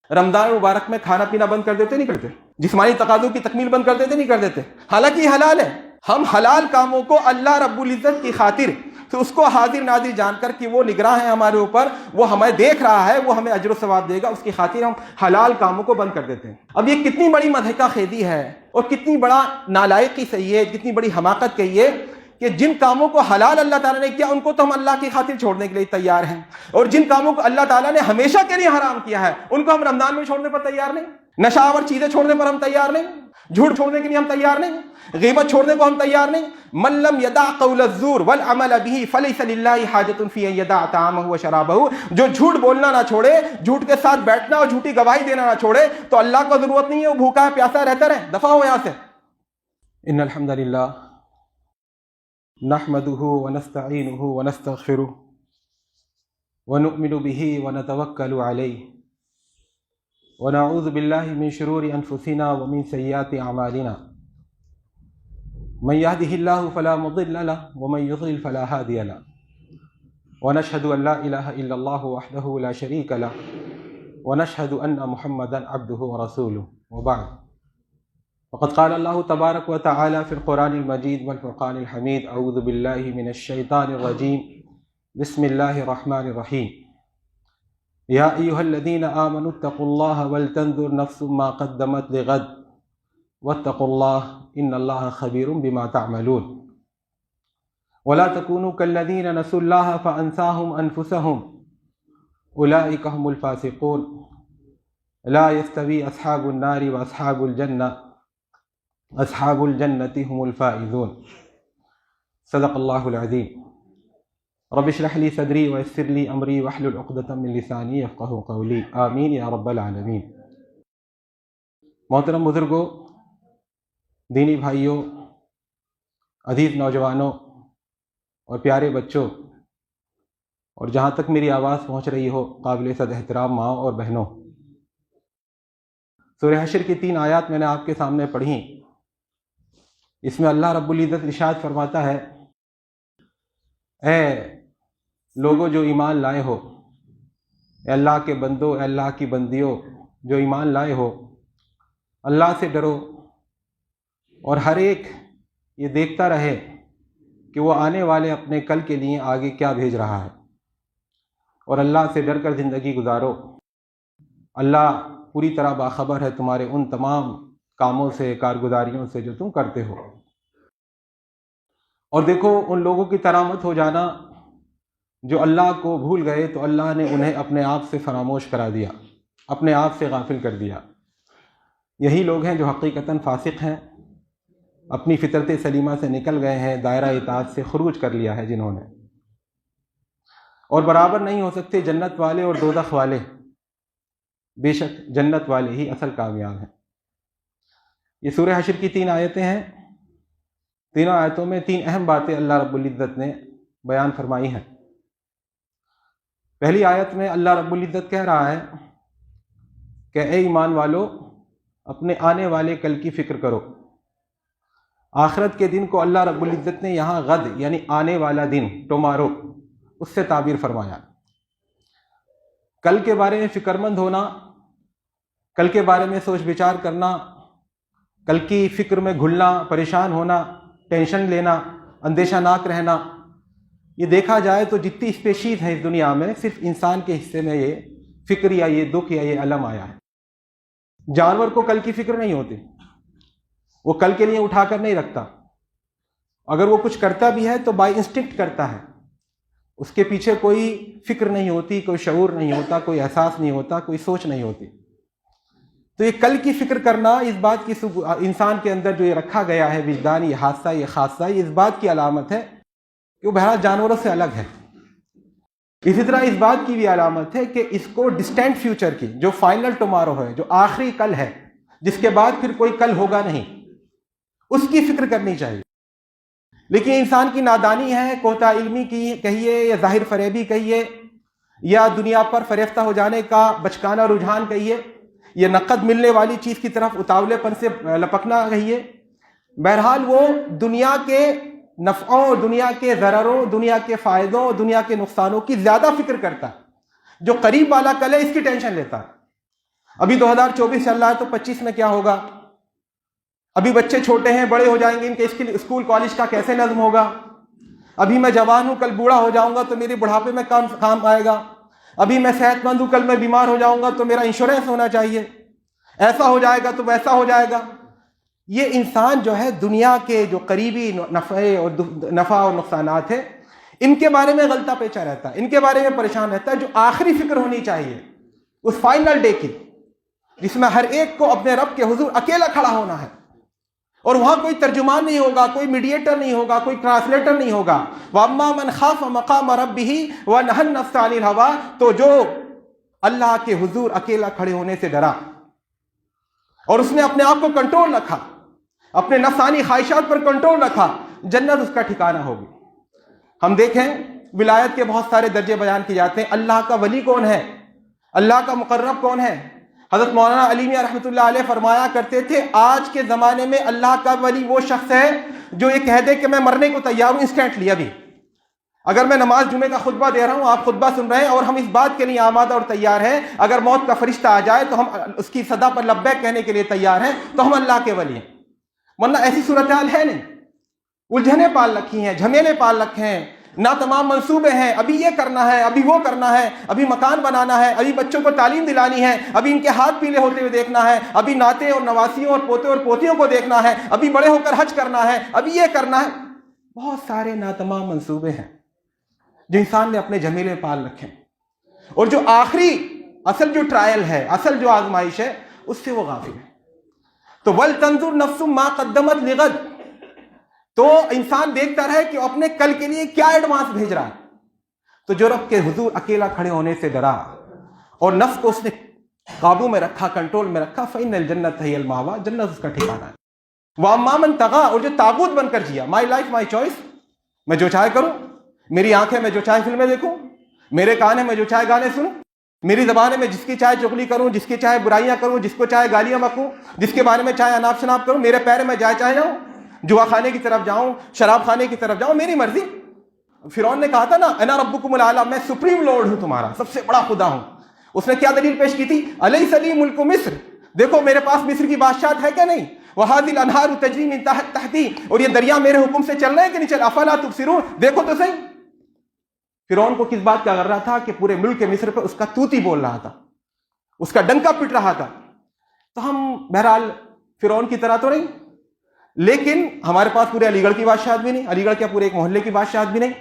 رمضان مبارک میں کھانا پینا بند کر دیتے نہیں کرتے؟ جسمانی تقاضوں کی تکمیل بند کر دیتے نہیں کر دیتے؟ حالانکہ یہ حلال ہے. ہم حلال کاموں کو اللہ رب العزت کی خاطر تو اس کو حاضر ناظر جان کر کہ وہ نگراں ہے ہمارے اوپر، وہ ہمیں دیکھ رہا ہے، وہ ہمیں اجر و ثواب دے گا، اس کی خاطر ہم حلال کاموں کو بند کر دیتے ہیں. اب یہ کتنی بڑی مضحکہ خیزی ہے اور کتنی بڑا نالائقی صحیح ہے، کتنی بڑی حماقت کہی ہے کہ جن کاموں کو حلال اللہ تعالیٰ نے کیا ان کو تو ہم اللہ کی خاطر چھوڑنے کے لیے تیار ہیں، اور جن کاموں کو اللہ تعالیٰ نے ہمیشہ کے لیے حرام کیا ہے ان کو ہم رمضان میں چھوڑنے پر تیار نہیں. نشہ آور چیزیں چھوڑنے پر ہم تیار نہیں، جھوٹ چھوڑنے کے لیے ہم تیار نہیں، غیبت چھوڑنے کو ہم تیار نہیں. من لم يدع قول الزور والعمل به فليس لله حاجة في ان يدع طعامه وشرابه. جو جھوٹ بولنا نہ چھوڑے، جھوٹ کے ساتھ بیٹھنا اور جھوٹی گواہی دینا نہ چھوڑے تو اللہ کو ضرورت نہیں ہے وہ بھوکا ہے پیاسا رہتا رہے. دفع ہو یہاں سے. ان الحمد للہ نحمده ونستعینه ونستغفره ونؤمن به ونتوکل علیہ ونعوذ باللہ من شرور انفسنا ومن سیئات اعمالنا. من يهده الله فلا مضل له ومن يضلل فلا هادي له ونشهد ان لا اله الا الله وحده لا شريك له ونشهد ان محمدا عبده ورسوله. وبعد، وقد قال الله تبارك وتعالى في القرآن المجيد والفرقان الحميد: أعوذ بالله من الشيطان الرجيم بسم الله الرحمن الرحيم. يا أيها الذين آمنوا اتقوا الله ولتنظر نفس ما قدمت لغد واتقوا الله إن الله خبير بما تعملون. ولا تكونوا كالذين نسوا الله فأنساهم أنفسهم أولئك هم الفاسقون. لا يستوي أصحاب النار وأصحاب الجنة اصحاب الجنة هم الفائزون. صدق اللہ العظیم. رب اشرح لي صدری ويسر لي امری واحلل عقدة من لسانی یفقہوا قولی. آمین یا رب العالمین. محترم بزرگوں، دینی بھائیوں، عزیز نوجوانوں اور پیارے بچوں، اور جہاں تک میری آواز پہنچ رہی ہو قابل صد احترام ماں اور بہنوں، سورہ حشر کی 3 آیات میں نے آپ کے سامنے پڑھی. اس میں اللہ رب العزت ارشاد فرماتا ہے: اے لوگوں جو ایمان لائے ہو، اے اللہ کے بندو، اے اللہ کی بندیوں جو ایمان لائے ہو، اللہ سے ڈرو اور ہر ایک یہ دیکھتا رہے کہ وہ آنے والے اپنے کل کے لیے آگے کیا بھیج رہا ہے، اور اللہ سے ڈر کر زندگی گزارو. اللہ پوری طرح باخبر ہے تمہارے ان تمام کاموں سے، کارگزاریوں سے جو تم کرتے ہو. اور دیکھو ان لوگوں کی طرح مت ہو جانا جو اللہ کو بھول گئے تو اللہ نے انہیں اپنے آپ سے فراموش کرا دیا، اپنے آپ سے غافل کر دیا. یہی لوگ ہیں جو حقیقتاً فاسق ہیں، اپنی فطرت سلیمہ سے نکل گئے ہیں، دائرہ اطاعت سے خروج کر لیا ہے جنہوں نے. اور برابر نہیں ہو سکتے جنت والے اور دوزخ والے. بے شک جنت والے ہی اصل کامیاب ہیں. یہ سورہ حشر کی 3 آیتیں ہیں. تینوں آیتوں میں 3 اہم باتیں اللہ رب العزت نے بیان فرمائی ہیں. پہلی آیت میں اللہ رب العزت کہہ رہا ہے کہ اے ایمان والو، اپنے آنے والے کل کی فکر کرو. آخرت کے دن کو اللہ رب العزت نے یہاں غد یعنی آنے والا دن، ٹمارو، اس سے تعبیر فرمایا. کل کے بارے میں فکر مند ہونا، کل کے بارے میں سوچ بچار کرنا، کل کی فکر میں گھلنا، پریشان ہونا، ٹینشن لینا، اندیشہ ناک رہنا، یہ دیکھا جائے تو جتنی اسپیشیز ہیں اس دنیا میں صرف انسان کے حصے میں یہ فکر یا یہ دکھ یا یہ الم آیا ہے. جانور کو کل کی فکر نہیں ہوتی، وہ کل کے لیے اٹھا کر نہیں رکھتا. اگر وہ کچھ کرتا بھی ہے تو بائی انسٹنکٹ کرتا ہے، اس کے پیچھے کوئی فکر نہیں ہوتی، کوئی شعور نہیں ہوتا، کوئی احساس نہیں ہوتا، کوئی سوچ نہیں ہوتی. تو یہ کل کی فکر کرنا، اس بات کی انسان کے اندر جو یہ رکھا گیا ہے وجدان، یہ حادثہ، یہ خاصہ، یہ اس بات کی علامت ہے کہ وہ بہرحال جانوروں سے الگ ہے. اسی طرح اس بات کی بھی علامت ہے کہ اس کو ڈسٹینٹ فیوچر کی، جو فائنل ٹمارو ہے، جو آخری کل ہے، جس کے بعد پھر کوئی کل ہوگا نہیں، اس کی فکر کرنی چاہیے. لیکن انسان کی نادانی ہے، کوتا علمی کی کہیے یا ظاہر فریبی کہیے یا دنیا پر فریفتہ ہو جانے کا بچکانا رجحان کہیے یا نقد ملنے والی چیز کی طرف اتاولے پن سے لپکنا کہیے. بہرحال وہ دنیا کے نفعوں، دنیا کے ضرروں، دنیا کے فائدوں، دنیا کے نقصانوں کی زیادہ فکر کرتا ہے. جو قریب والا کل ہے اس کی ٹینشن لیتا ہے. ابھی 2024 چل رہا ہے تو 25 میں کیا ہوگا؟ ابھی بچے چھوٹے ہیں، بڑے ہو جائیں گے، ان کے اسکول کالج کا کیسے نظم ہوگا؟ ابھی میں جوان ہوں، کل بوڑھا ہو جاؤں گا تو میری بڑھاپے میں کام آئے گا۔ ابھی میں صحت مند ہوں، کل میں بیمار ہو جاؤں گا تو میرا انشورنس ہونا چاہیے، ایسا ہو جائے گا تو ویسا ہو جائے گا۔ یہ انسان جو ہے دنیا کے جو قریبی نفع اور نقصانات ہیں ان کے بارے میں غلطہ پیچہ رہتا ہے، ان کے بارے میں پریشان رہتا ہے۔ جو آخری فکر ہونی چاہیے اس فائنل ڈے کی، جس میں ہر ایک کو اپنے رب کے حضور اکیلا کھڑا ہونا ہے، اور وہاں کوئی ترجمان نہیں ہوگا، کوئی میڈیٹر نہیں ہوگا، کوئی ٹرانسلیٹر نہیں ہوگا۔ وَأَمَّا مَنْ خَافَ مَقَامَ رَبِّهِ وَنَهَى النَّفْسَ عَنِ الْهَوَىٰ، تو جو اللہ کے حضور اکیلا کھڑے ہونے سے ڈرا اور اس نے اپنے آپ کو کنٹرول رکھا، اپنے نفسانی خواہشات پر کنٹرول رکھا، جنت اس کا ٹھکانہ ہوگی۔ ہم دیکھیں ولایت کے بہت سارے درجے بیان کیے جاتے ہیں۔ اللہ کا ولی کون ہے؟ اللہ کا مقرب کون ہے؟ حضرت مولانا علی میاں رحمۃ اللہ علیہ فرمایا کرتے تھے، آج کے زمانے میں اللہ کا ولی وہ شخص ہے جو یہ کہہ دے کہ میں مرنے کو تیار ہوں انسٹنٹلی۔ ابھی اگر میں نماز جمعے کا خطبہ دے رہا ہوں، آپ خطبہ سن رہے ہیں اور ہم اس بات کے لیے آمادہ اور تیار ہیں، اگر موت کا فرشتہ آ جائے تو ہم اس کی صدا پر لبیک کہنے کے لیے تیار ہیں، تو ہم اللہ کے ولی ہیں۔ ورنہ ایسی صورتحال ہے نہیں۔ الجھنیں پال رکھی ہیں، جھمیلے پال رکھے ہیں، نہ تمام منصوبے ہیں، ابھی یہ کرنا ہے، ابھی وہ کرنا ہے، ابھی مکان بنانا ہے، ابھی بچوں کو تعلیم دلانی ہے، ابھی ان کے ہاتھ پیلے ہوتے ہوئے دیکھنا ہے، ابھی ناتے اور نواسیوں اور پوتے اور پوتیوں کو دیکھنا ہے، ابھی بڑے ہو کر حج کرنا ہے، ابھی یہ کرنا ہے۔ بہت سارے ناتمام منصوبے ہیں جو انسان نے اپنے جھمیلے پال رکھے ہیں، اور جو آخری اصل جو ٹرائل ہے، اصل جو آزمائش ہے، اس سے وہ غافل ہے۔ تو وَلْتَنْظُرْ نَفْسٌ مَا قَدَّمَتْ لِغَدٍ، تو انسان دیکھتا رہے کہ اپنے کل کے لیے کیا ایڈوانس بھیج رہا ہے۔ تو جو رب کے حضور اکیلا کھڑے ہونے سے ڈرا اور نفس کو اس نے قابو میں رکھا، کنٹرول میں رکھا، فَإِنَّ الْجَنَّةَ هِيَ الْمَأْوَىٰ، جنت اس کا ٹھکانہ ہے۔ وَأَمَّا مَنْ طَغَىٰ، اور جو طاغوت بن کر جیا، مائی لائف مائی چوائس، میں جو چاہے کروں، میری آنکھیں میں جو چاہے فلمیں دیکھوں، میرے کان ہیں میں جو چاہے گانے سنوں، میری زبان ہے میں جس کی چاہے چغلی کروں، جس کی چاہے برائیاں کروں، جس کو چاہے گالیاں بکوں، جس کے بارے میں چاہے اناپ شناپ کروں، میرے پیر میں جائے چاہے جاؤں، جوا خانے کی طرف جاؤں، شراب خانے کی طرف جاؤں، میری مرضی۔ فرعون نے کہا تھا نا، انا ربکم الاعلی، میں سپریم لارڈ ہوں، تمہارا سب سے بڑا خدا ہوں۔ اس نے کیا دلیل پیش کی تھی؟ الیس لی ملک مصر، دیکھو میرے پاس مصر کی بادشاہت ہے کیا نہیں؟ وہذہ الانہار تجری من تحتی، اور یہ دریا میرے حکم سے چل رہے ہیں کہ نہیں چل؟ افلا تبصرون، دیکھو تو صحیح۔ فرعون کو کس بات کا غر رہا تھا؟ کہ پورے ملک مصر پہ اس کا توتی بول رہا تھا، اس کا ڈنکا پٹ رہا تھا۔ تو ہم بہرحال فرعون کی طرح تو نہیں، لیکن ہمارے پاس پورے علی گڑھ کی بادشاہت بھی نہیں، علی گڑھ کیا پورے ایک محلے کی بادشاہت بھی نہیں،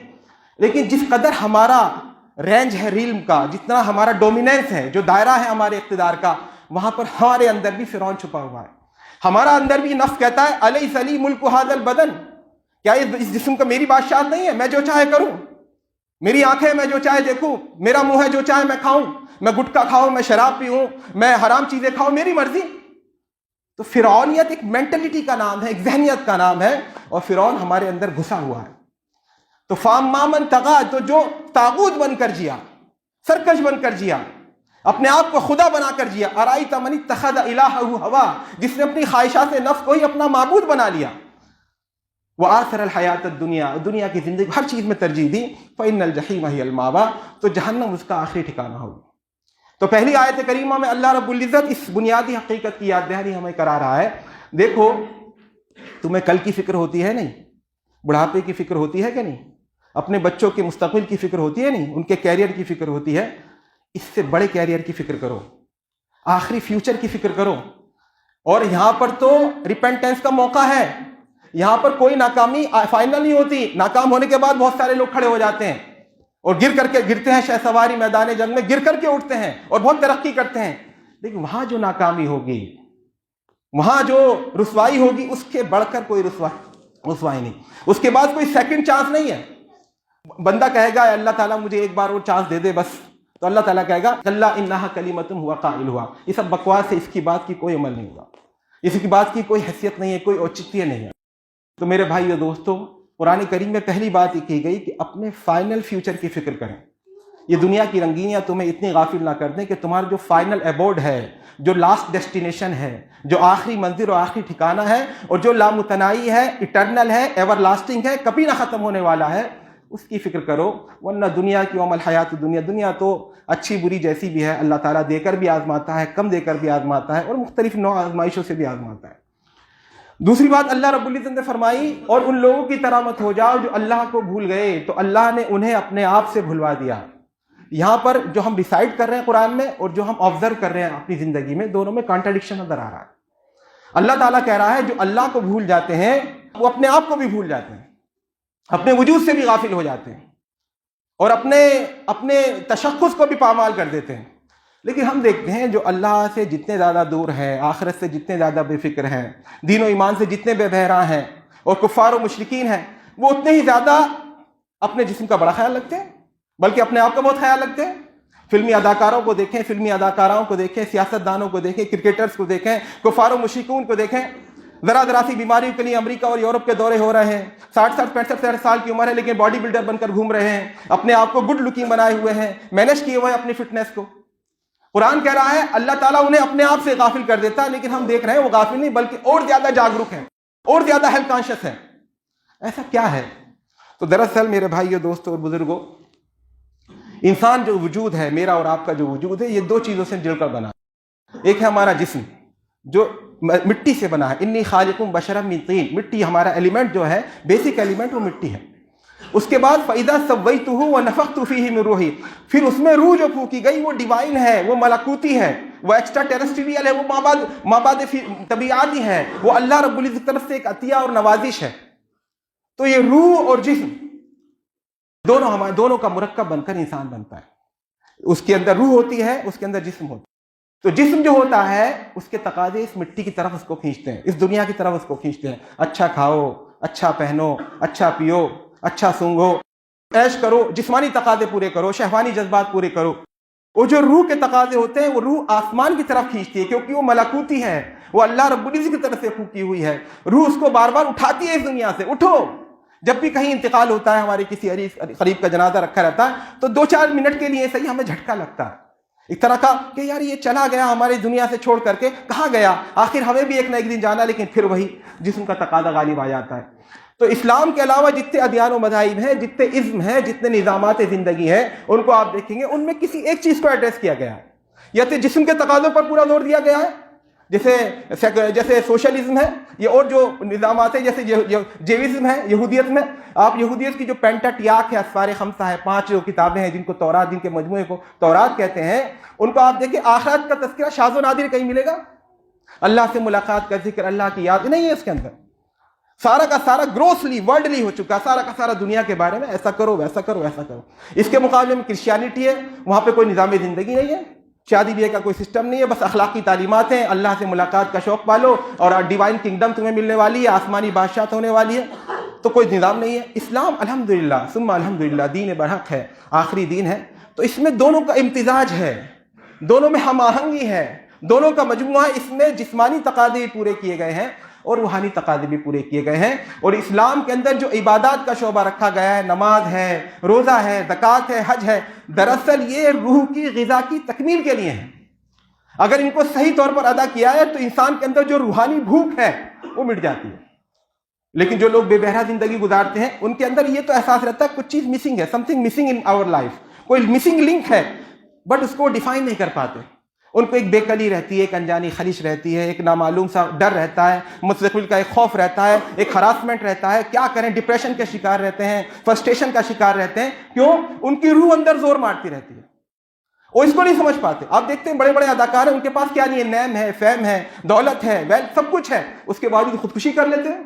لیکن جس قدر ہمارا رینج ہے ریلم کا، جتنا ہمارا ڈومیننس ہے، جو دائرہ ہے ہمارے اقتدار کا، وہاں پر ہمارے اندر بھی فرعون چھپا ہوا ہے۔ ہمارا اندر بھی نفس کہتا ہے الیس لی ملک ھذا البدن، کیا اس جسم کا میری بادشاہت نہیں ہے؟ میں جو چاہے کروں، میری آنکھیں میں جو چاہے دیکھوں، میرا منہ ہے جو چاہے میں کھاؤں، میں گٹکا کھاؤں، میں شراب پیوں، میں حرام چیزیں کھاؤں، میری مرضی۔ تو فرعونیت ایک مینٹلٹی کا نام ہے، ایک ذہنیت کا نام ہے، اور فرعون ہمارے اندر گھسا ہوا ہے۔ تو فَأَمَّا مَنْ طَغَىٰ، تو جو طاغوت بن کر جیا، سرکش بن کر جیا، اپنے آپ کو خدا بنا کر جیا، أَرَأَيْتَ مَنِ اتَّخَذَ إِلَٰهَهُ هَوَىٰ، جس نے اپنی خواہشات نفس کو ہی اپنا معبود بنا لیا، وَآثَرَ الْحَيَاةَ الدُّنْيَا، دنیا کی زندگی ہر چیز میں ترجیح دی، فَإِنَّ الْجَحِيمَ هِيَ الْمَأْوَىٰ، تو جہنم اس کا آخری ٹھکانہ ہوگا۔ تو پہلی آیت کریمہ میں اللہ رب العزت اس بنیادی حقیقت کی یاد دہانی ہمیں کرا رہا ہے، دیکھو تمہیں کل کی فکر ہوتی ہے نہیں؟ بڑھاپے کی فکر ہوتی ہے کہ نہیں؟ اپنے بچوں کے مستقبل کی فکر ہوتی ہے نہیں؟ ان کے کیریئر کی فکر ہوتی ہے؟ اس سے بڑے کیریئر کی فکر کرو، آخری فیوچر کی فکر کرو۔ اور یہاں پر تو ریپینٹنس کا موقع ہے، یہاں پر کوئی ناکامی فائنل نہیں ہوتی، ناکام ہونے کے بعد بہت سارے لوگ کھڑے ہو جاتے ہیں اور گرتے ہیں شہ سواری میدان جنگ میں، گر کر کے اٹھتے ہیں اور بہت ترقی کرتے ہیں، لیکن وہاں جو ناکامی ہوگی، وہاں جو رسوائی ہوگی، اس کے بڑھ کر کوئی رسوائی نہیں، اس کے بعد کوئی سیکنڈ چانس نہیں ہے۔ بندہ کہے گا اللہ تعالیٰ مجھے ایک بار اور چانس دے دے بس، تو اللہ تعالیٰ کہے گا کلا انہا کلمۃ ہوا قائلھا، یہ سب بکواس ہے، اس کی بات کی کوئی عمل نہیں ہوگا، اس کی بات کی کوئی حیثیت نہیں ہے، کوئی اوچتیہ نہیں ہے۔ تو میرے بھائی اور دوستو، قرآن کریم میں پہلی بات یہ کی گئی کہ اپنے فائنل فیوچر کی فکر کریں۔ یہ دنیا کی رنگینیاں تمہیں اتنی غافل نہ کر دیں کہ تمہارا جو فائنل ایبورڈ ہے، جو لاسٹ ڈیسٹینیشن ہے، جو آخری منزل اور آخری ٹھکانہ ہے، اور جو لامتناہی ہے، ایٹرنل ہے، ایور لاسٹنگ ہے، کبھی نہ ختم ہونے والا ہے، اس کی فکر کرو، ورنہ دنیا کی عمل حیات دنیا، دنیا تو اچھی بری جیسی بھی ہے، اللہ تعالیٰ دے کر بھی آزماتا ہے، کم دے کر بھی آزماتا ہے، اور مختلف نوع آزمائشوں سے بھی آزماتا ہے۔ دوسری بات اللہ رب العزت نے فرمائی، اور ان لوگوں کی طرح مت ہو جاؤ جو اللہ کو بھول گئے تو اللہ نے انہیں اپنے آپ سے بھلوا دیا۔ یہاں پر جو ہم ڈیسائیڈ کر رہے ہیں قرآن میں اور جو ہم آبزرو کر رہے ہیں اپنی زندگی میں، دونوں میں کانٹرڈکشن نظر آ رہا ہے۔ اللہ تعالیٰ کہہ رہا ہے جو اللہ کو بھول جاتے ہیں وہ اپنے آپ کو بھی بھول جاتے ہیں، اپنے وجود سے بھی غافل ہو جاتے ہیں، اور اپنے تشخص کو بھی پامال کر دیتے ہیں۔ لیکن ہم دیکھتے ہیں جو اللہ سے جتنے زیادہ دور ہیں، آخرت سے جتنے زیادہ بے فکر ہیں، دین و ایمان سے جتنے بے بہرا ہیں اور کفار و مشرکین ہیں، وہ اتنے ہی زیادہ اپنے جسم کا بڑا خیال رکھتے ہیں، بلکہ اپنے آپ کا بہت خیال رکھتے ہیں۔ فلمی اداکاروں کو دیکھیں، فلمی اداکاراؤں کو دیکھیں، سیاست دانوں کو دیکھیں، کرکٹرز کو دیکھیں، کفار و مشرکون کو دیکھیں، ذرا سی بیماریوں کے لیے امریکہ اور یورپ کے دورے ہو رہے ہیں، 60-65 سال کی عمر ہے لیکن باڈی بلڈر بن کر گھوم رہے ہیں، اپنے آپ کو گڈ لکنگ بنائے ہوئے ہیں، مینج کیے ہوئے ہیں اپنی فٹنس کو۔ قرآن کہہ رہا ہے اللہ تعالیٰ انہیں اپنے آپ سے غافل کر دیتا ہے، لیکن ہم دیکھ رہے ہیں وہ غافل نہیں بلکہ اور زیادہ جاگرک ہیں، اور زیادہ ہیلتھ کانشیس ہیں۔ ایسا کیا ہے؟ تو دراصل میرے بھائیو، دوستوں اور بزرگوں، انسان جو وجود ہے، میرا اور آپ کا جو وجود ہے، یہ دو چیزوں سے جڑ کر بنا ہے۔ ایک ہے ہمارا جسم جو مٹی سے بنا ہے، انی خالق بشرا من طین، مٹی ہمارا ایلیمنٹ جو ہے، بیسک ایلیمنٹ وہ مٹی ہے۔ اس کے بعد فَإِذَا سَوَّيْتُهُ وَنَفَخْتُ فِيهِ مِن رُوحِي، پھر اس میں روح جو پھونکی گئی وہ ڈیوائن ہے، وہ ملکوتی ہے، وہ ایکسٹرا ٹیرسٹریل ہے، وہ مابعد طبیعاتی ہے، وہ اللہ رب العزت کی طرف سے ایک عطیہ اور نوازش ہے۔ تو یہ روح اور جسم دونوں کا مرکب بن کر انسان بنتا ہے۔ اس کے اندر روح ہوتی ہے، اس کے اندر جسم ہوتا ہے۔ تو جسم جو ہوتا ہے اس کے تقاضے اس مٹی کی طرف اس کو کھینچتے ہیں، اس دنیا کی طرف اس کو کھینچتے ہیں۔ اچھا کھاؤ، اچھا پہنو، اچھا پیو، اچھا سونگو، عیش کرو، جسمانی تقاضے پورے کرو، شہوانی جذبات پورے کرو۔ وہ جو روح کے تقاضے ہوتے ہیں وہ روح آسمان کی طرف کھینچتی ہے، کیونکہ وہ ملکوتی ہے، وہ اللہ رب العزت کی طرف سے پھونکی ہوئی ہے۔ روح اس کو بار بار اٹھاتی ہے اس دنیا سے، اٹھو۔ جب بھی کہیں انتقال ہوتا ہے، ہمارے کسی قریب کا جنازہ رکھا رہتا ہے تو 2-4 منٹ کے لیے صحیح ہمیں جھٹکا لگتا ہے، ایک طرح کا کہ یار یہ چلا گیا ہماری دنیا سے چھوڑ کر کے، کہاں گیا؟ آخر ہمیں بھی ایک نہ ایک دن جانا، لیکن پھر وہی جسم کا تقاضا غالب آ جاتا ہے۔ تو اسلام کے علاوہ جتنے ادیان و مذاہب ہیں، جتنے ازم ہیں، جتنے نظامات زندگی ہیں، ان کو آپ دیکھیں گے ان میں کسی ایک چیز کو ایڈریس کیا گیا ہے، یا تو جسم کے تقاضوں پر پورا زور دیا گیا ہے، جیسے سوشلزم ہے، یہ اور جو نظامات ہیں جیسے جیوزم ہے، یہودیت میں آپ یہودیت کی جو پینٹاٹیاک ہے، اسفار خمسہ ہے، 5 جو کتابیں ہیں جن کو تورات، جن کے مجموعے کو تورات کہتے ہیں، ان کو آپ دیکھیں آخرت کا تذکرہ شاذ و نادر کہیں ملے گا؟ اللہ سے ملاقات کا ذکر، اللہ کی یاد نہیں ہے اس کے اندر۔ سارا کا سارا گروسلی ورلڈلی ہو چکا، سارا کا سارا دنیا کے بارے میں ایسا کرو، ویسا کرو، ویسا کرو۔ اس کے مقابلے میں کرسچینٹی ہے، وہاں پہ کوئی نظام زندگی نہیں ہے، شادی بیاہ کا کوئی سسٹم نہیں ہے، بس اخلاقی تعلیمات ہیں، اللہ سے ملاقات کا شوق پالو اور ڈیوائن کنگڈم تمہیں ملنے والی ہے، آسمانی بادشاہت ہونے والی ہے، تو کوئی نظام نہیں ہے۔ اسلام الحمدللہ ثم الحمدللہ دین برحق ہے، آخری دین ہے۔ تو اس میں دونوں کا امتزاج ہے، دونوں میں ہم آہنگی ہے، دونوں کا مجموعہ، اس میں جسمانی تقاضے پورے کیے گئے ہیں اور روحانی تقاضے بھی پورے کیے گئے ہیں۔ اور اسلام کے اندر جو عبادات کا شعبہ رکھا گیا ہے، نماز ہے، روزہ ہے، زکوٰۃ ہے، حج ہے، دراصل یہ روح کی غذا کی تکمیل کے لیے ہے۔ اگر ان کو صحیح طور پر ادا کیا ہے تو انسان کے اندر جو روحانی بھوک ہے وہ مٹ جاتی ہے۔ لیکن جو لوگ بے بہرا زندگی گزارتے ہیں ان کے اندر یہ تو احساس رہتا ہے کچھ چیز مسنگ ہے، something missing in our life, کوئی مسنگ لنک ہے، بٹ اس کو ڈیفائن نہیں کر پاتے۔ ان کو ایک بے کلی رہتی ہے، ایک انجانی خلش رہتی ہے، ایک نامعلوم سا ڈر رہتا ہے، مستقبل کا ایک خوف رہتا ہے، ایک ہراسمنٹ رہتا ہے، کیا کریں، ڈپریشن کے شکار رہتے ہیں، فرسٹریشن کا شکار رہتے ہیں۔ کیوں؟ ان کی روح اندر زور مارتی رہتی ہے، وہ اس کو نہیں سمجھ پاتے۔ آپ دیکھتے ہیں بڑے بڑے اداکار ہیں، ان کے پاس کیا نہیں ہے، نیم ہے، فیم ہے، دولت ہے، ویلتھ، سب کچھ ہے، اس کے باوجود خودکشی کر لیتے ہیں۔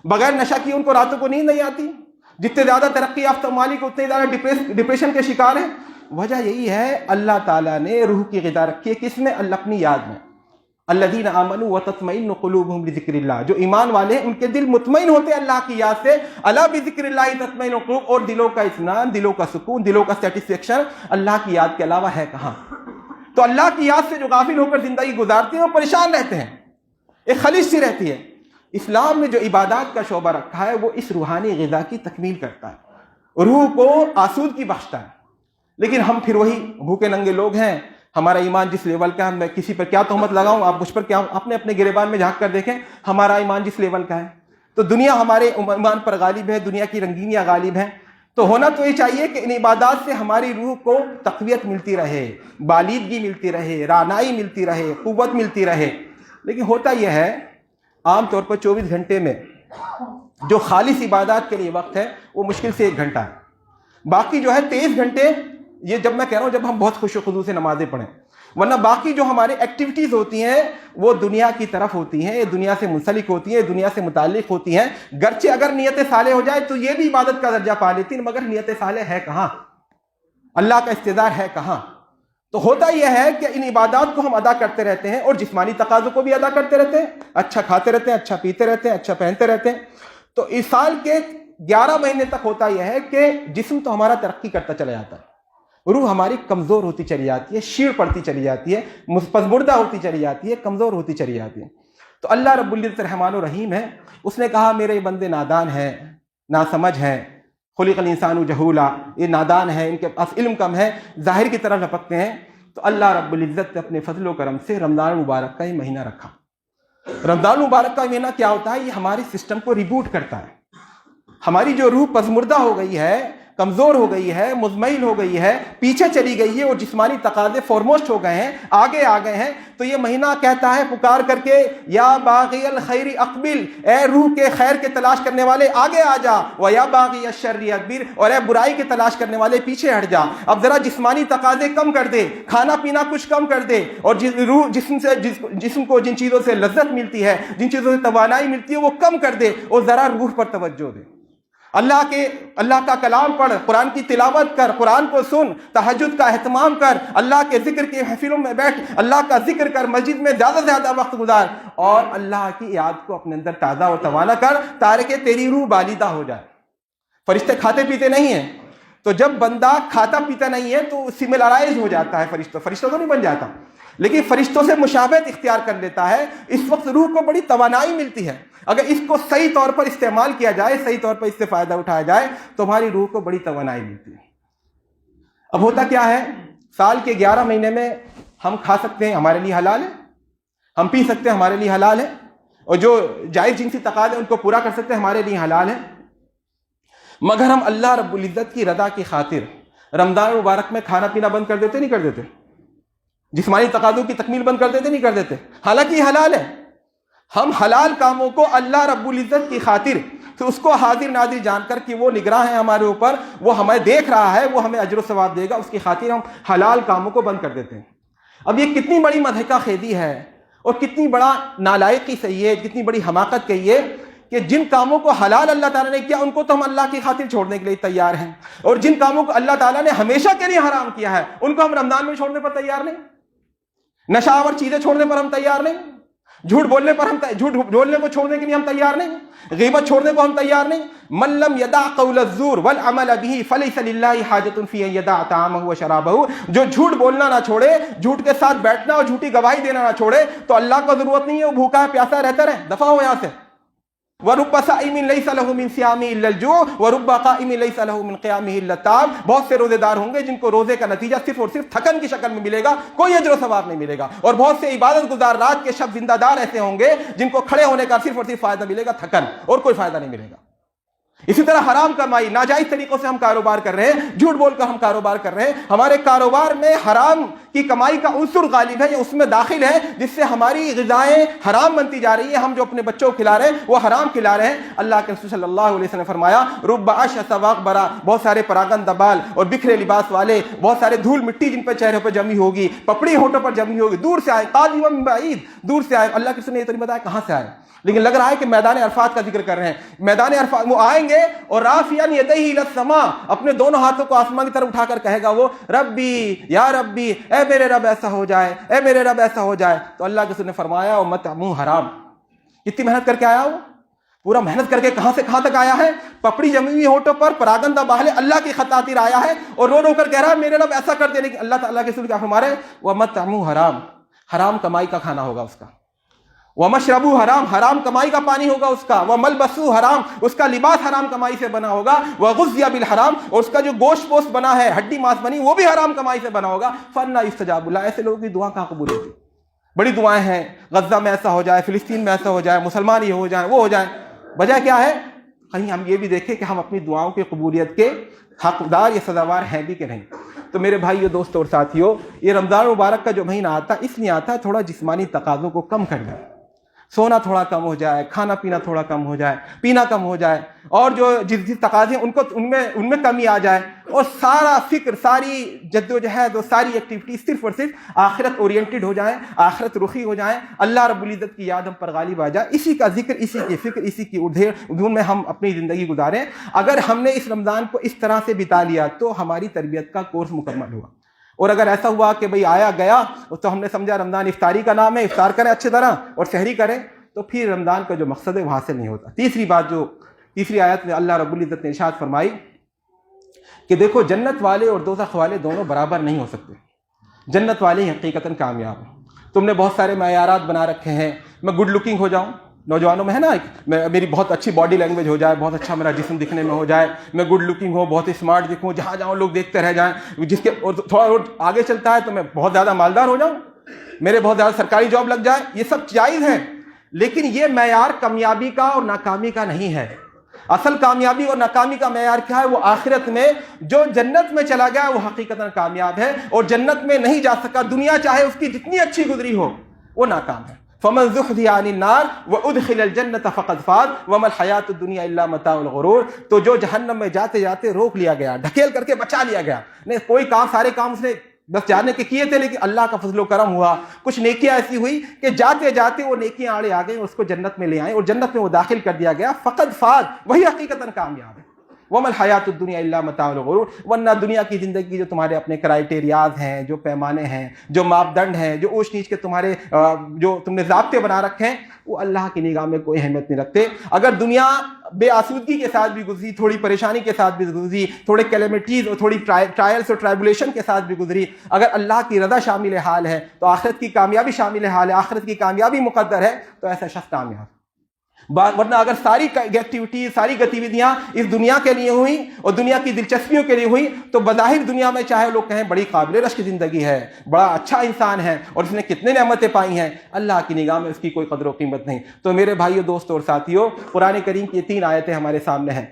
بغیر نشہ کیے ان کو راتوں کو نیند نہیں آتی۔ جتنے زیادہ ترقی یافتہ ممالک اتنے زیادہ ڈپریشن کے شکار ہیں۔ وجہ یہی ہے اللہ تعالیٰ نے روح کی غذا رکھی ہے کس میں؟ اللہ اپنی یاد میں۔ الذین آمنوا وتطمئن قلوبہم بذکر اللہ، جو ایمان والے ہیں ان کے دل مطمئن ہوتے ہیں اللہ کی یاد سے۔ الا بذکر اللہ تطمئن القلوب، اور دلوں کا اطمینان، دلوں کا سکون، دلوں کا سیٹسفیکشن اللہ کی یاد کے علاوہ ہے کہاں؟ تو اللہ کی یاد سے جو غافل ہو کر زندگی گزارتے ہیں وہ پریشان رہتے ہیں، ایک خلش سی رہتی ہے۔ اسلام نے جو عبادات کا شعبہ رکھا ہے وہ اس روحانی غذا کی تکمیل کرتا ہے، روح کو آسودگی بخشتا ہے۔ لیکن ہم پھر وہی بھوکے ننگے لوگ ہیں، ہمارا ایمان جس لیول کا ہے، میں کسی پر کیا تہمت لگاؤں، آپ مجھ پر کیا، اپنے گریبان میں جھانک کر دیکھیں ہمارا ایمان جس لیول کا ہے۔ تو دنیا ہمارے ایمان پر غالب ہے، دنیا کی رنگینیاں غالب ہیں۔ تو ہونا تو یہ چاہیے کہ ان عبادات سے ہماری روح کو تقویت ملتی رہے، بالیدگی ملتی رہے، رانائی ملتی رہے، قوت ملتی رہے. لیکن ہوتا یہ ہے عام طور پر 24 گھنٹے میں جو خالص عبادات کے لیے وقت ہے وہ مشکل سے 1 گھنٹہ ہے. باقی جو ہے 23 گھنٹے، یہ جب میں کہہ رہا ہوں جب ہم بہت خوش و خضوع سے نمازیں پڑھیں، ورنہ باقی جو ہمارے ایکٹیویٹیز ہوتی ہیں وہ دنیا کی طرف ہوتی ہیں، یہ دنیا سے منسلک ہوتی ہیں، دنیا سے متعلق ہوتی ہیں. گرچہ اگر نیت صالح ہو جائے تو یہ بھی عبادت کا درجہ پا لیتی ہیں، مگر نیت صالح ہے کہاں، اللہ کا استعداد ہے کہاں. تو ہوتا یہ ہے کہ ان عبادات کو ہم ادا کرتے رہتے ہیں اور جسمانی تقاضوں کو بھی ادا کرتے رہتے ہیں، اچھا کھاتے رہتے ہیں، اچھا پیتے رہتے ہیں، اچھا پہنتے رہتے ہیں. تو اس سال کے 11 مہینے تک ہوتا یہ ہے کہ جسم تو ہمارا ترقی کرتا چلا جاتا ہے، روح ہماری کمزور ہوتی چلی جاتی ہے، شیر پڑتی چلی جاتی ہے، پسمردہ ہوتی چلی جاتی ہے، کمزور ہوتی چلی جاتی ہے. تو اللہ رب العزت رحمان و رحیم ہے، اس نے کہا میرے بندے نادان ہیں، ناسمجھ ہیں، خلق الانسان جہولا، یہ نادان ہیں، ان کے پاس علم کم ہے، ظاہر کی طرف لپکتے ہیں. تو اللہ رب العزت نے اپنے فضل و کرم سے رمضان مبارک کا یہ مہینہ رکھا. رمضان مبارک کا مہینہ کیا ہوتا ہے؟ یہ ہمارے سسٹم کو ریبوٹ کرتا ہے. ہماری جو روح پسمردہ ہو گئی ہے، کمزور ہو گئی ہے، مزمحل ہو گئی ہے، پیچھے چلی گئی ہے اور جسمانی تقاضے فورموسٹ ہو گئے ہیں، آگے آ گئے ہیں، تو یہ مہینہ کہتا ہے پکار کر کے یا باغی الخیر اقبل، اے روح کے خیر کے تلاش کرنے والے آگے آ جا، و یا باغی الشر ادبر، اور اے برائی کے تلاش کرنے والے پیچھے ہٹ جا. اب ذرا جسمانی تقاضے کم کر دے، کھانا پینا کچھ کم کر دے، اور روح جسم کو جن چیزوں سے لذت ملتی ہے، جن چیزوں سے توانائی ملتی ہے وہ کم کر دے اور ذرا روح پر توجہ دے. اللہ کا کلام پڑھ، قرآن کی تلاوت کر، قرآن کو سن، تہجد کا اہتمام کر، اللہ کے ذکر کے محفلوں میں بیٹھ، اللہ کا ذکر کر، مسجد میں زیادہ سے زیادہ وقت گزار، اور اللہ کی یاد کو اپنے اندر تازہ اور توانا کر تاکہ تیری روح بالیدہ ہو جائے. فرشتے کھاتے پیتے نہیں ہیں، تو جب بندہ کھاتا پیتا نہیں ہے تو سملرائز ہو جاتا ہے، فرشتوں تو نہیں بن جاتا، لیکن فرشتوں سے مشابہت اختیار کر لیتا ہے. اس وقت روح کو بڑی توانائی ملتی ہے. اگر اس کو صحیح طور پر استعمال کیا جائے، صحیح طور پر اس سے فائدہ اٹھایا جائے تو ہماری روح کو بڑی توانائی ملتی ہے. اب ہوتا کیا ہے، سال کے 11 مہینے میں ہم کھا سکتے ہیں، ہمارے لیے حلال ہے، ہم پی سکتے ہیں، ہمارے لیے حلال ہے، اور جو جائز جنسی تقاضے ہیں ان کو پورا کر سکتے ہیں، ہمارے لیے حلال ہے. مگر ہم اللہ رب العزت کی رضا کی خاطر رمضان مبارک میں کھانا پینا بند کر دیتے نہیں کر دیتے، جسمانی تقاضوں کی تکمیل بند کر دیتے نہیں کر دیتے، حالانکہ یہ حلال ہے. ہم حلال کاموں کو اللہ رب العزت کی خاطر، تو اس کو حاضر ناظر جان کر کہ وہ نگراں ہے ہمارے اوپر، وہ ہمیں دیکھ رہا ہے، وہ ہمیں اجر و ثواب دے گا، اس کی خاطر ہم حلال کاموں کو بند کر دیتے ہیں. اب یہ کتنی بڑی مضحکہ خیزی ہے اور کتنی بڑا نالائقی صحیح ہے، کتنی بڑی حماقت کہی ہے کہ جن کاموں کو حلال اللہ تعالیٰ نے کیا ان کو تو ہم اللہ کی خاطر چھوڑنے کے لیے تیار ہیں، اور جن کاموں کو اللہ تعالیٰ نے ہمیشہ کے لیے حرام کیا ہے ان کو ہم رمضان میں چھوڑنے پر تیار نہیں، نشاور چیزیں چھوڑنے پر ہم تیار نہیں، جھوٹ بولنے کو چھوڑنے کے لیے ہم تیار نہیں، غیبت چھوڑنے کو ہم تیار نہیں. من لم يدع قول الزور والعمل به فليس لله حاجة في ان يدع طعامه وشرابه، جو جھوٹ بولنا نہ چھوڑے، جھوٹ کے ساتھ بیٹھنا اور جھوٹی گواہی دینا نہ چھوڑے تو اللہ کو ضرورت نہیں ہے وہ بھوکا ہے پیاسا رہتا رہے، دفع ہو یہاں سے. وَرُبَّ صَائِمٍ لَيْسَ لَهُ مِنْ صِيَامِهِ إِلَّا الْجُوعُ وَرُبَّ قَائِمٍ لَيْسَ لَهُ مِنْ قِيَامِهِ إِلَّا التَّعَبُ. بہت سے روزے دار ہوں گے جن کو روزے کا نتیجہ صرف اور صرف تھکن کی شکل میں ملے گا، کوئی اجر و ثواب نہیں ملے گا، اور بہت سے عبادت گزار رات کے شب زندہ دار ایسے ہوں گے جن کو کھڑے ہونے کا صرف اور صرف فائدہ ملے گا، تھکن، اور کوئی فائدہ نہیں ملے گا. اسی طرح حرام کمائی، ناجائز طریقوں سے ہم کاروبار کر رہے ہیں، جھوٹ بول کر ہم کاروبار کر رہے ہیں، ہمارے کاروبار میں حرام کی کمائی کا عنصر غالب ہے، یہ اس میں داخل ہے جس سے ہماری غذائیں حرام بنتی جا رہی ہیں، ہم جو اپنے بچوں کو کھلا رہے ہیں وہ حرام کھلا رہے ہیں. اللہ کے رسول صلی اللہ علیہ وسلم نے فرمایا رب اشعث واغبر، بہت سارے پراگندہ بال اور بکھرے لباس والے، بہت سارے دھول مٹی جن پہ چہرے پہ جمی ہوگی، پپڑی ہونٹوں پر جمی ہوگی، دور سے آئے، قادم من بعید، دور سے آئے. اللہ کے رسول نے یہ تو نہیں بتایا کہاں سے آئے، لیکن لگ رہا ہے کہ میدان عرفات کا ذکر کر رہے ہیں. میدان عرفات وہ آئیں گے اور رافعاً یدیہ الی السماء، اپنے دونوں ہاتھوں کو آسمان کی طرف اٹھا کر کہے گا وہ ربی یا ربی، اے میرے رب ایسا ہو جائے، اے میرے رب ایسا ہو جائے. تو اللہ کے رسول نے فرمایا ومطعمہ حرام. کتنی محنت کر کے آیا وہ، پورا محنت کر کے کہاں سے کہاں تک آیا ہے، پپڑی جمی ہوئی ہونٹوں پر پراگندہ بال، اللہ کی خاطر آیا ہے اور رو رو کر کہہ رہا ہے میرے رب ایسا کر دے. لیکن اللہ تعالیٰ کے رسول کیا فرما رہے ہیں ومطعمہ حرام، حرام کمائی کا کھانا ہوگا اس کا، وَمَشْرَبُ حرام، حرام کمائی کا پانی ہوگا اس کا، وَمَلْبَسُ حرام، اس کا لباس حرام کمائی سے بنا ہوگا، وَغُذِّيَ بِالْحَرام، اور اس کا جو گوشت پوست بنا ہے، ہڈی ماس بنی، وہ بھی حرام کمائی سے بنا ہوگا. فَأَنَّىٰ يُسْتَجَابُ لَهُ، ایسے لوگوں کی دعا کہاں قبول ہوتی؟ بڑی دعائیں ہیں، غزہ میں ایسا ہو جائے، فلسطین میں ایسا ہو جائے، مسلمان یہ ہو جائیں، وہ ہو جائیں. وجہ کیا ہے؟ کہیں ہم یہ بھی دیکھیں کہ ہم اپنی دعاؤں کی قبولیت کے حقدار یا سزاوار ہیں بھی کہ نہیں۔ تو میرے بھائیو، دوستو اور ساتھیو، یہ رمضان مبارک کا جو مہینہ آتا اس لیے آتا ہے تھوڑا جسمانی تقاضوں کو کم کرنا، سونا تھوڑا کم ہو جائے، کھانا پینا تھوڑا کم ہو جائے، پینا کم ہو جائے، اور جو جس تقاضے ہیں ان میں کمی آ جائے، اور سارا فکر، ساری جدوجہد اور ساری ایکٹیویٹی صرف اور صرف آخرت اورینٹڈ ہو جائیں، آخرت رخی ہو جائیں، اللہ رب العزت کی یاد ہم پر غالب آ جائے، اسی کا ذکر، اسی کی فکر، اسی کی دھن میں ہم اپنی زندگی گزاریں۔ اگر ہم نے اس رمضان کو اس طرح سے بتا لیا تو ہماری تربیت کا کورس مکمل ہوا۔ اور اگر ایسا ہوا کہ بھئی آیا گیا تو ہم نے سمجھا رمضان افطاری کا نام ہے، افطار کریں اچھی طرح اور سحری کریں، تو پھر رمضان کا جو مقصد ہے وہ حاصل نہیں ہوتا۔ تیسری آیت میں اللہ رب العزت نے ارشاد فرمائی کہ دیکھو، جنت والے اور دوزخ والے دونوں برابر نہیں ہو سکتے۔ جنت والے ہی حقیقتاً کامیاب ہیں۔ تم نے بہت سارے معیارات بنا رکھے ہیں، میں گڈ لکنگ ہو جاؤں، نوجوانوں میں ہے نا، میری بہت اچھی باڈی لینگویج ہو جائے، بہت اچھا میرا جسم دکھنے میں ہو جائے، میں گڈ لکنگ ہوں، بہت اسمارٹ دکھوں، جہاں جاؤں لوگ دیکھتے رہ جائیں، اور تھوڑا اور آگے چلتا ہے تو میں بہت زیادہ مالدار ہو جاؤں، میرے بہت زیادہ سرکاری جاب لگ جائے۔ یہ سب جائز ہے، لیکن یہ معیار کامیابی کا اور ناکامی کا نہیں ہے۔ اصل کامیابی اور ناکامی کا معیار کیا ہے؟ وہ آخرت میں جو جنت میں چلا گیا وہ حقیقتاً کامیاب ہے، اور جنت میں نہیں جا سکا، دنیا چاہے اس کی جتنی اچھی گزری ہو، وہ ناکام ہے۔ فَمَنْ زُحْزِحَ عَنِ النَّارِ وَأُدْخِلَ الْجَنَّةَ فَقَدْ فَازَ وَمَا الْحَيَاةُ الدُّنْيَا إِلَّا مَتَاعُ الْغُرُورِ۔ تو جو جہنم میں جاتے جاتے روک لیا گیا، ڈھکیل کر کے بچا لیا گیا، نہیں کوئی کام، سارے کام اس نے بس جانے کے کیے تھے، لیکن اللہ کا فضل و کرم ہوا، کچھ نیکیاں ایسی ہوئی کہ جاتے جاتے وہ نیکیاں آڑے آ گئیں، اس کو جنت میں لے آئیں اور جنت میں وہ داخل کر دیا گیا۔ فقد فاز، وہی حقیقتاً کامیاب ہے۔ وَمَا الْحَيَاةُ الدُّنْيَا إِلَّا مَتَاعُ الْغُرُورِ۔ ورنہ دنیا کی زندگی جو تمہارے اپنے کرائٹیریاز ہیں، جو پیمانے ہیں، جو ماپدنڈ ہیں، جو اونچ نیچ کے تمہارے جو تم نے ضابطے بنا رکھے ہیں، وہ اللہ کی نگاہ میں کوئی اہمیت نہیں رکھتے۔ اگر دنیا بے آسودگی کے ساتھ بھی گزری، تھوڑی پریشانی کے ساتھ بھی گزری، تھوڑے کیلیمٹیز اور تھوڑی ٹرائلز اور ٹرائبولیشن کے ساتھ بھی گزری، اگر اللہ کی رضا شامل حال ہے تو آخرت کی کامیابی شامل حال ہے، آخرت کی کامیابی مقدر ہے، تو ایسا شخص کامیاب۔ ورنہ اگر ساری ایکٹیویٹیز، ساری گتیویدیاں اس دنیا کے لیے ہوئیں اور دنیا کی دلچسپیوں کے لیے ہوئیں، تو بظاہر دنیا میں چاہے لوگ کہیں بڑی قابل رشک زندگی ہے، بڑا اچھا انسان ہے اور اس نے کتنے نعمتیں پائی ہیں، اللہ کی نگاہ میں اس کی کوئی قدر و قیمت نہیں۔ تو میرے بھائیو، دوستو اور ساتھیو، قرآن کریم کی یہ 3 آیتیں ہمارے سامنے ہیں،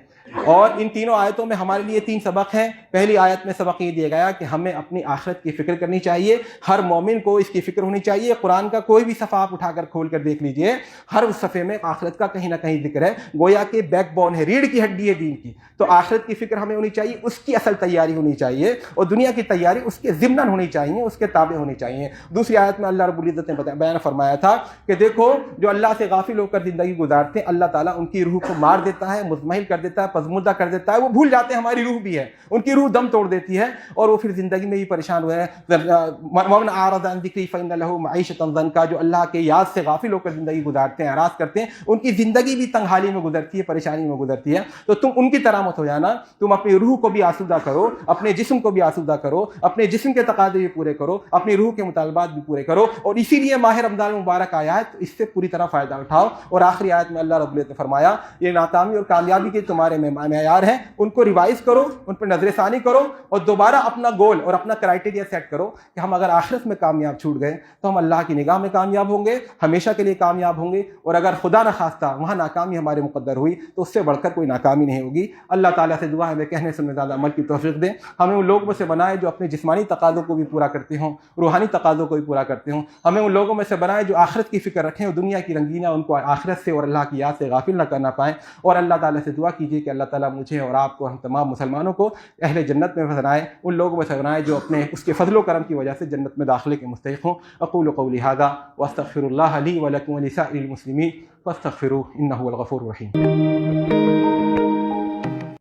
اور ان تینوں آیتوں میں ہمارے لیے 3 سبق ہیں۔ پہلی آیت میں سبق یہ دیا گیا کہ ہمیں اپنی آخرت کی فکر کرنی چاہیے، ہر مومن کو اس کی فکر ہونی چاہیے۔ قرآن کا کوئی بھی صفحہ آپ اٹھا کر کھول کر دیکھ لیجئے، ہر اس صفحے میں آخرت کا کہیں نہ کہیں ذکر ہے، گویا کہ بیک بون ہے، ریڑھ کی ہڈی ہے دین کی۔ تو آخرت کی فکر ہمیں ہونی چاہیے، اس کی اصل تیاری ہونی چاہیے، اور دنیا کی تیاری اس کے ضمناً ہونی چاہیے، اس کے تابع ہونی چاہیے۔ دوسری آیت میں اللہ رب العزت نے بیان فرمایا تھا کہ دیکھو، جو اللہ سے غافل ہو کر زندگی گزارتے ہیں، اللہ تعالیٰ ان کی روح کو مار دیتا ہے، مزمحل کر دیتا ہے، پزمردہ کر دیتا ہے، وہ بھول جاتے ہیں ہماری روح بھی ہے، ان کی روح دم توڑ دیتی ہے، اور وہ پھر زندگی میں بھی پریشان ہوئے ہیں۔ وَمَنْ أَعْرَضَ عَنْ ذِكْرِي فَإِنَّ لَهُ مَعِيشَةً ضَنْكًا، جو اللہ کے یاد سے غافل ہو کر زندگی گزارتے ہیں، اعراض کرتے ہیں، ان کی زندگی بھی تنگ حالی میں گزرتی ہے، پریشانی میں گزرتی ہے۔ تو تم ان کی طرح مت ہو جانا، تم اپنی روح کو بھی آسودہ کرو، اپنے جسم کو بھی آسودہ کرو، اپنے جسم کے تقاضے بھی پورے کرو، اپنی روح کے مطالبات بھی پورے کرو، اور اسی لیے ماہ رمضان مبارک آیا ہے، تو اس سے پوری طرح فائدہ اٹھاؤ۔ اور آخری آیت میں اللہ رب العزت نے فرمایا، یہ ناکامی اور کامیابی کے تمہارے معیار ہیں، ان کو ریوائز کرو، ان پر نظر ثانی کرو، اور دوبارہ اپنا گول اور اپنا کرائٹیریا سیٹ کرو کہ ہم اگر آخرت میں کامیاب چھوٹ گئے تو ہم اللہ کی نگاہ میں کامیاب ہوں گے، ہمیشہ کے لیے کامیاب ہوں گے، اور اگر خدا نہ خواستہ وہاں ناکامی ہمارے مقدر ہوئی تو اس سے بڑھ کر کوئی ناکامی نہیں ہوگی۔ اللہ تعالیٰ سے دعا ہے ہمیں کہنے سننے زیادہ عمل کی توفیق دیں، ہمیں ان لوگوں میں سے بنائے جو اپنے جسمانی تقاضوں کو بھی پورا کرتے ہوں، روحانی تقاضوں کو بھی پورا کرتے ہوں، ہمیں ان لوگوں میں سے بنائے جو آخرت کی فکر رکھیں اور دنیا کی رنگینیاں ان کو آخرت سے اور اللہ کی یاد سے غافل نہ کرنا پائیں۔ اور اللہ تعالیٰ سے دعا کیجیے کہ اللہ تعالیٰ مجھے اور آپ کو، ہم تمام مسلمانوں کو اہل جنت میں بنائے، ان لوگوں میں سے بنائے جو اپنے اس کے فضل و کرم کی وجہ سے جنت میں داخلے کے مستحق ہوں۔ اقول قولی ھذا واستغفر اللہ لی ولکم ولسائر المسلمین فاستغفروہ انہ هو الغفور الرحیم۔